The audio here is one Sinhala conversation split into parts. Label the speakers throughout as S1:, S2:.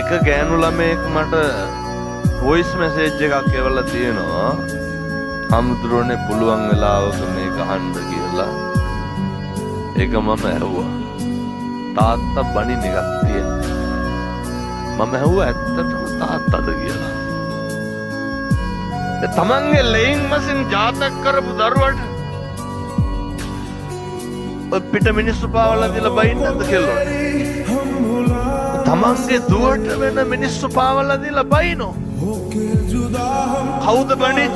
S1: එක ගෑනු ළමයෙක් මට වොයිස් මැසේජ් එකක් එවලා තියෙනවා. හම්දුරනේ පුළුවන් වෙලාවක මේක අහන්න කියලා. ඒක මම ඇහුවා. තාත්තා බණින එකක් තියෙනවා. මම ඇහුවා ඇත්තටම තාත්තද කියලා. තමන්ගේ ලෙයින් මසින් ජාතක කරපු දරුවට පිට මිනිස්සු පාවලා දීලා බයින්නද කියලා. තමන්ගේ දුවට වෙන මිනිස්සු පාවලා දීලා බයිනෝ. කවුද බණි?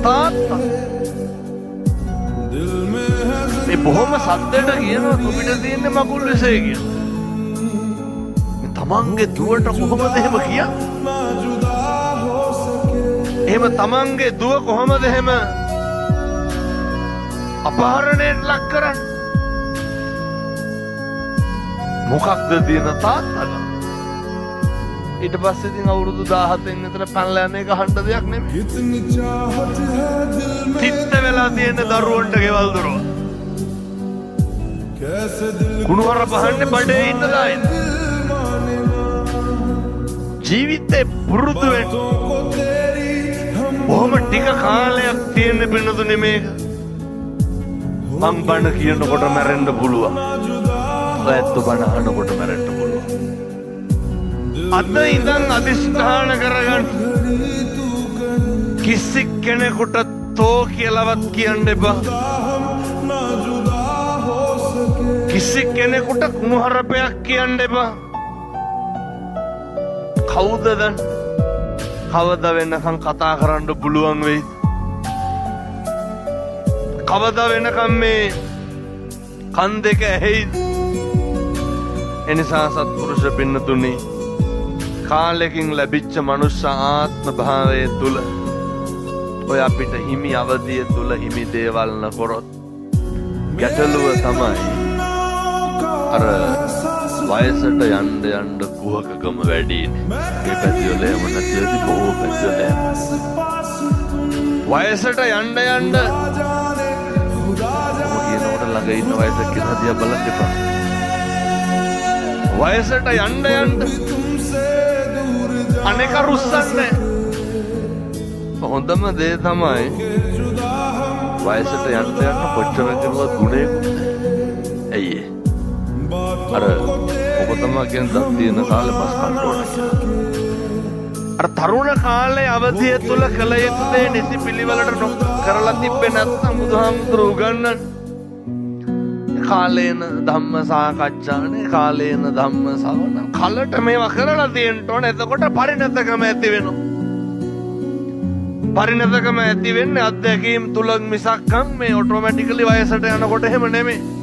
S1: තාත්තා. මේ බොහොම සද්දට කියනවා තුමිට තියෙන්නේ මකුල් විසය කියලා. තමන්ගේ දුවට කොහොමද එහෙම කියන්නේ? එහෙම තමන්ගේ දුව කොහොමද එහෙම අපහරණයට ලක් කරන්නේ? මොකක්ද තියෙන තාත්තට? ඊට පස්සේ ඉතින් අවුරුදු 17න් විතර පැනලා යන එක අහන්න දෙයක් නෙමෙයි. තිත්ත වෙලා තියෙන දරුවන්ට ගෙවල් දොරවල්. කුණුහර පහන්නේ බඩේ ඉන්න දායින්. ජීවිතේ පුරුදු වෙන්න බොහොම ටික කාලයක් තියෙන පින්නතුනේ මේක. මං බණ කියනකොට මැරෙන්න පුළුවන්. ඔයත් බණ අහනකොට මැරෙන්න පුළුවන්. අද ඉඳන් අදිස්ථාන කරගන්න. කිසි කෙනෙකුට තෝ කියලාවත් කියන්න එපා. කිසි කෙනෙකුට කුණුහරුපයක් කියන්න එපා. කවුද දැන්? කවදා වෙනකන් කතා කරන්න පුළුවන් වෙයිද? කවදා වෙනකන් මේ කන් දෙක ඇහෙයිද? එනිසා සත්පුරුෂ පින්නතුනි, කාලෙකින් ලැබිච්ච මනුෂ්‍ය ආත්ම භාවය තුල ඔය අපිට හිමි අවදිය තුල හිමි දේවල් නකරොත් ගැටලුව තමයි අර වයසට යන්න යන්න කුහකකම වැඩිනේ. මේ පැතිවල එහෙම නැතිවදී බොහෝ පැතිවල වයසට යන්න යන්න කියනකොට ළඟ ඉන්න වයසක කෙනා දිහා බලන්න එපා. වයසට යන්න යන්න අනේක රුස්සන්නේ. හොඳම දේ තමයි වයසට යන්න යන්න කොච්චර කරුවත් ගුණයකුත් ඇයි අර ඔබ තමයි කියන දත් තියෙන කාලේ මස් කන්න ඕනේ. අර තරුණ කාලේ අවධිය තුල කළ යුතු දේ නිසි පිළිවෙලට කරලා තිබ්බේ නැත්නම් බුදුහාමුදුරුවෝ උගන්වන්නේ කාලේන ධම්ම සාකච්ඡානේ කාලේන ධම්ම ශ්‍රවණ කලට මේවා කරලා තියෙන්න ඕනේ. එතකොට පරිණතකම ඇති වෙනවා. පරිණතකම ඇති වෙන්නේ අත්දැකීම් තුල මිසක් මේ ඔටෝමැටිකලි වයසට යනකොට එහෙම නෙමෙයි.